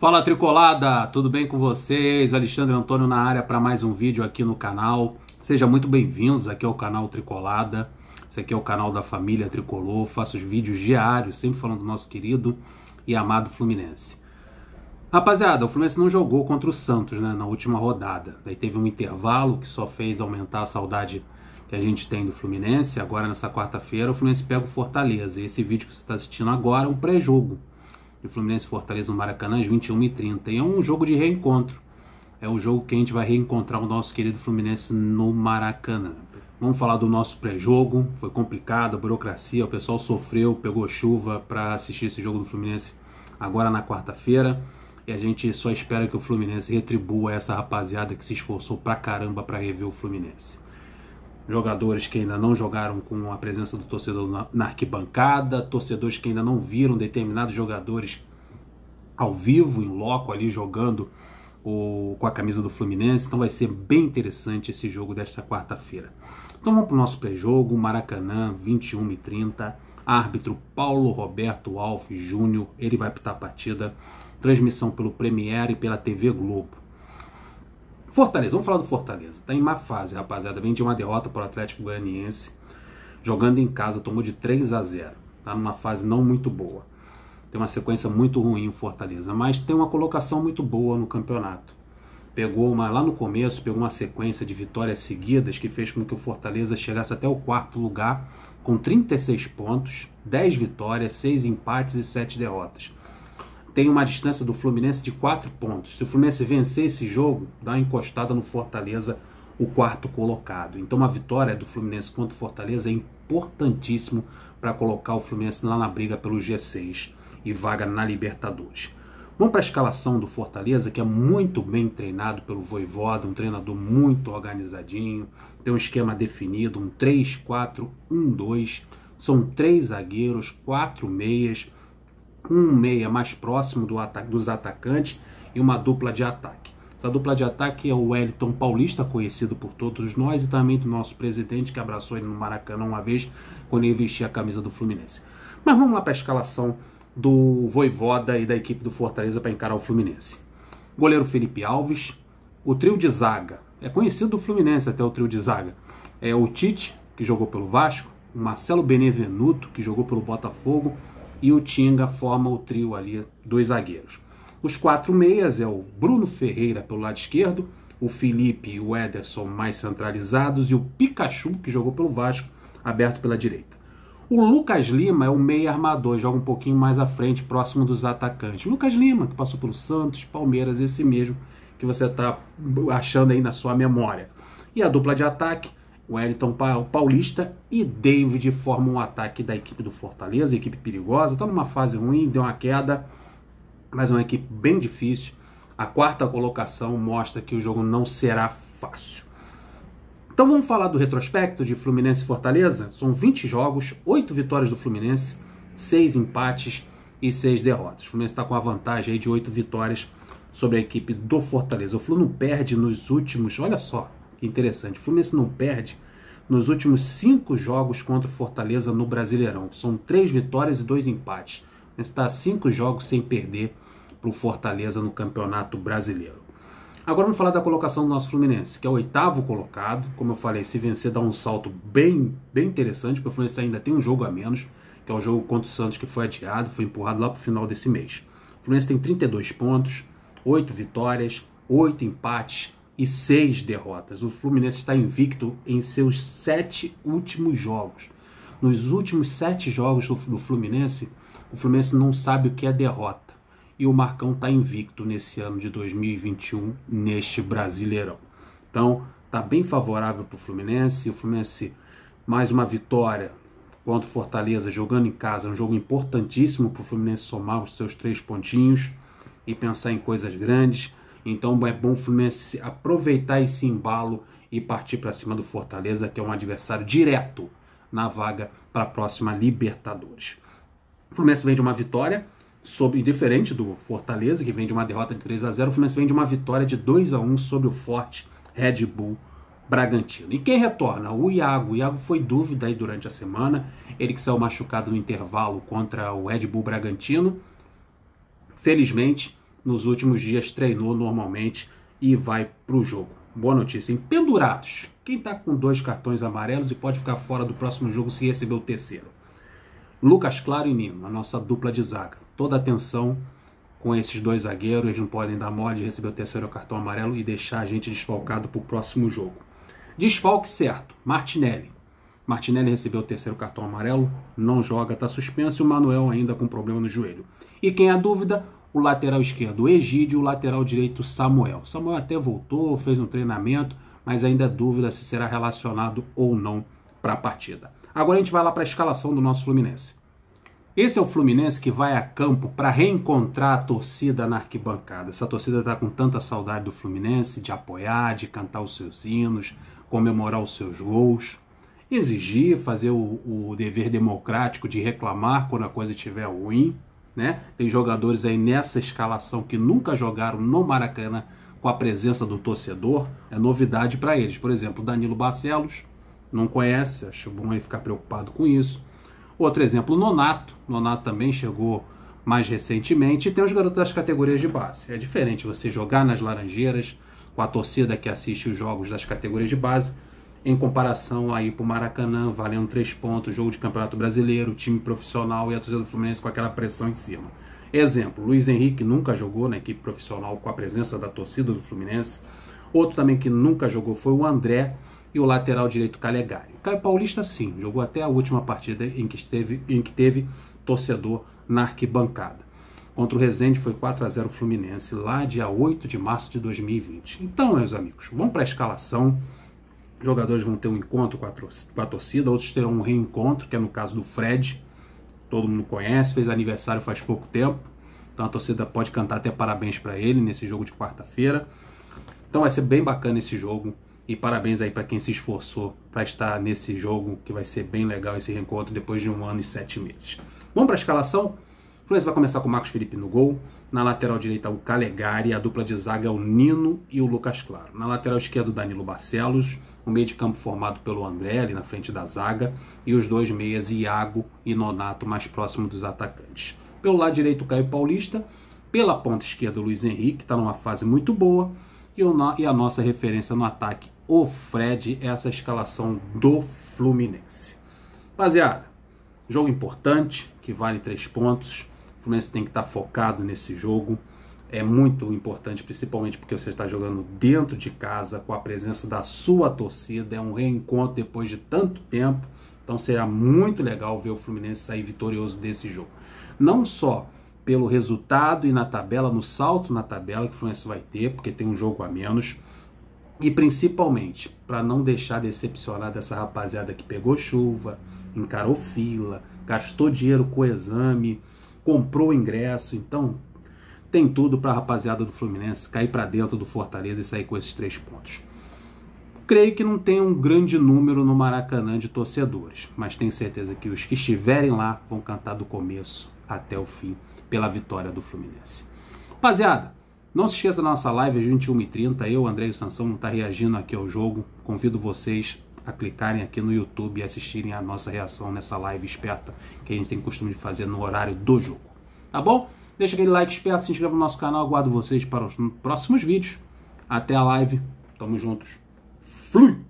Fala Tricolada, tudo bem com vocês? Alexandre Antônio na área para mais um vídeo aqui no canal. Sejam muito bem-vindos aqui ao canal Tricolada. Esse aqui é o canal da família Tricolor. Faço os vídeos diários, sempre falando do nosso querido e amado Fluminense. Rapaziada, o Fluminense não jogou contra o Santos, né, na última rodada. Daí teve um intervalo que só fez aumentar a saudade que a gente tem do Fluminense. Agora nessa quarta-feira o Fluminense pega o Fortaleza. E esse vídeo que você está assistindo agora é um pré-jogo de Fluminense e Fortaleza no Maracanã às 21h30. E é um jogo de reencontro. É um jogo que a gente vai reencontrar o nosso querido Fluminense no Maracanã. Vamos falar do nosso pré-jogo. Foi complicado, a burocracia, o pessoal sofreu, pegou chuva para assistir esse jogo do Fluminense agora na quarta-feira. E a gente só espera que o Fluminense retribua essa rapaziada que se esforçou pra caramba para rever o Fluminense. Jogadores que ainda não jogaram com a presença do torcedor na arquibancada, torcedores que ainda não viram determinados jogadores ao vivo, em loco ali jogando com a camisa do Fluminense. Então vai ser bem interessante esse jogo desta quarta-feira. Então vamos para o nosso pré-jogo, Maracanã, 21h30, árbitro Paulo Roberto Alves Júnior, ele vai apitar a partida, transmissão pelo Premiere e pela TV Globo. Fortaleza, vamos falar do Fortaleza. Tá em má fase, rapaziada. Vem de uma derrota para o Atlético Goianiense. Jogando em casa, tomou de 3-0. Tá numa fase não muito boa. Tem uma sequência muito ruim o Fortaleza. Mas tem uma colocação muito boa no campeonato. Lá no começo, pegou uma sequência de vitórias seguidas que fez com que o Fortaleza chegasse até o quarto lugar com 36 pontos, 10 vitórias, 6 empates e 7 derrotas. Tem uma distância do Fluminense de 4 pontos. Se o Fluminense vencer esse jogo, dá uma encostada no Fortaleza, o quarto colocado. Então uma vitória do Fluminense contra o Fortaleza é importantíssimo para colocar o Fluminense lá na briga pelo G6 e vaga na Libertadores. Vamos para a escalação do Fortaleza, que é muito bem treinado pelo Vojvoda, um treinador muito organizadinho, tem um esquema definido, um 3-4-1-2, são 3 zagueiros, 4 meias, um meia mais próximo dos atacantes e uma dupla de ataque. Essa dupla de ataque é o Wellington Paulista, conhecido por todos nós, e também do nosso presidente, que abraçou ele no Maracanã uma vez, quando ele vestia a camisa do Fluminense. Mas vamos lá para a escalação do Vojvoda e da equipe do Fortaleza para encarar o Fluminense. Goleiro Felipe Alves, o trio de zaga, é conhecido do Fluminense até o trio de zaga, é o Tite, que jogou pelo Vasco, o Marcelo Benevenuto, que jogou pelo Botafogo, e o Tinga forma o trio ali dos zagueiros. Os 4 meias é o Bruno Ferreira pelo lado esquerdo, o Felipe e o Ederson mais centralizados e o Pikachu, que jogou pelo Vasco, aberto pela direita. O Lucas Lima é o meia armador, joga um pouquinho mais à frente, próximo dos atacantes. O Lucas Lima, que passou pelo Santos, Palmeiras, esse mesmo que você está achando aí na sua memória. E a dupla de ataque, o Wellington Paulista e David formam um ataque da equipe do Fortaleza, equipe perigosa, está numa fase ruim, deu uma queda, mas é uma equipe bem difícil. A quarta colocação mostra que o jogo não será fácil. Então vamos falar do retrospecto de Fluminense e Fortaleza? São 20 jogos, 8 vitórias do Fluminense, 6 empates e 6 derrotas. O Fluminense está com a vantagem aí de 8 vitórias sobre a equipe do Fortaleza. O Flu não perde nos últimos, olha só, que interessante, o Fluminense não perde nos últimos 5 jogos contra o Fortaleza no Brasileirão. São 3 vitórias e 2 empates. O Fluminense está 5 jogos sem perder para o Fortaleza no Campeonato Brasileiro. Agora vamos falar da colocação do nosso Fluminense, que é o 8º colocado. Como eu falei, se vencer dá um salto bem interessante, porque o Fluminense ainda tem um jogo a menos, que é o jogo contra o Santos, que foi adiado, foi empurrado lá para o final desse mês. O Fluminense tem 32 pontos, 8 vitórias, 8 empates e 6 derrotas. O Fluminense está invicto em seus 7 últimos jogos. Nos últimos 7 jogos do Fluminense, o Fluminense não sabe o que é derrota. E o Marcão está invicto nesse ano de 2021, neste Brasileirão. Então, está bem favorável para o Fluminense. O Fluminense, mais uma vitória contra o Fortaleza, jogando em casa. Um jogo importantíssimo para o Fluminense somar os seus 3 pontinhos e pensar em coisas grandes. Então é bom o Fluminense aproveitar esse embalo e partir para cima do Fortaleza, que é um adversário direto na vaga para a próxima Libertadores. O Fluminense vem de uma vitória, diferente do Fortaleza, que vem de uma derrota de 3-0, o Fluminense vem de uma vitória de 2-1 sobre o forte Red Bull Bragantino. E quem retorna? O Iago. O Iago foi dúvida aí durante a semana, ele que saiu machucado no intervalo contra o Red Bull Bragantino. Felizmente, nos últimos dias treinou normalmente e vai para o jogo. Boa notícia, hein? Pendurados. Quem está com 2 cartões amarelos e pode ficar fora do próximo jogo se receber o terceiro? Lucas Claro e Nino, a nossa dupla de zaga. Toda atenção com esses 2 zagueiros, eles não podem dar mole de receber o terceiro cartão amarelo e deixar a gente desfalcado para o próximo jogo. Desfalque certo, Martinelli. Martinelli recebeu o terceiro cartão amarelo, não joga, está suspenso, e o Manuel ainda com problema no joelho. E quem é dúvida? O lateral esquerdo Egídio, o lateral direito Samuel. Samuel até voltou, fez um treinamento, mas ainda é dúvida se será relacionado ou não para a partida. Agora a gente vai lá para a escalação do nosso Fluminense. Esse é o Fluminense que vai a campo para reencontrar a torcida na arquibancada. Essa torcida está com tanta saudade do Fluminense, de apoiar, de cantar os seus hinos, comemorar os seus gols, exigir, fazer o dever democrático de reclamar quando a coisa estiver ruim, né? Tem jogadores aí nessa escalação que nunca jogaram no Maracanã com a presença do torcedor, é novidade para eles. Por exemplo, Danilo Barcelos, não conhece, acho bom ele ficar preocupado com isso. Outro exemplo, Nonato. Nonato também chegou mais recentemente. E tem os garotos das categorias de base. É diferente você jogar nas Laranjeiras com a torcida que assiste os jogos das categorias de base, em comparação aí para o Maracanã, valendo 3 pontos, jogo de Campeonato Brasileiro, time profissional e a torcida do Fluminense com aquela pressão em cima. Exemplo, Luiz Henrique nunca jogou na equipe profissional com a presença da torcida do Fluminense. Outro também que nunca jogou foi o André e o lateral direito Calegari. O Caio Paulista sim, jogou até a última partida em que teve torcedor na arquibancada. Contra o Resende foi 4-0 Fluminense, lá dia 8 de março de 2020. Então, meus amigos, vamos para a escalação. Os jogadores vão ter um encontro com a torcida, outros terão um reencontro, que é no caso do Fred. Todo mundo conhece, fez aniversário faz pouco tempo. Então a torcida pode cantar até parabéns para ele nesse jogo de quarta-feira. Então vai ser bem bacana esse jogo. E parabéns aí para quem se esforçou para estar nesse jogo, que vai ser bem legal esse reencontro depois de 1 ano e 7 meses. Vamos para a escalação? O Fluminense vai começar com o Marcos Felipe no gol. Na lateral direita, o Calegari. A dupla de zaga é o Nino e o Lucas Claro. Na lateral esquerda, o Danilo Barcelos. O meio de campo formado pelo André, ali na frente da zaga. E os 2 meias, Iago e Nonato, mais próximo dos atacantes. Pelo lado direito, o Caio Paulista. Pela ponta esquerda, o Luiz Henrique, que está numa fase muito boa. E a nossa referência no ataque, o Fred. Essa escalação do Fluminense. Rapaziada, jogo importante, que vale 3 pontos. O Fluminense tem que estar focado nesse jogo. É muito importante, principalmente porque você está jogando dentro de casa, com a presença da sua torcida. É um reencontro depois de tanto tempo. Então será muito legal ver o Fluminense sair vitorioso desse jogo. Não só pelo resultado e na tabela, no salto na tabela que o Fluminense vai ter, porque tem um jogo a menos. E principalmente para não deixar decepcionar dessa rapaziada que pegou chuva, encarou fila, gastou dinheiro com o exame, comprou o ingresso. Então tem tudo para a rapaziada do Fluminense cair para dentro do Fortaleza e sair com esses 3 pontos. Creio que não tem um grande número no Maracanã de torcedores, mas tenho certeza que os que estiverem lá vão cantar do começo até o fim pela vitória do Fluminense. Rapaziada, não se esqueça da nossa live às 21h30. Eu, André e o Sansão vão estar reagindo aqui ao jogo. Convido vocês a clicarem aqui no YouTube e assistirem a nossa reação nessa live esperta que a gente tem costume de fazer no horário do jogo. Tá bom? Deixa aquele like esperto, se inscreva no nosso canal. Aguardo vocês para os próximos vídeos. Até a live. Tamo juntos. Flui!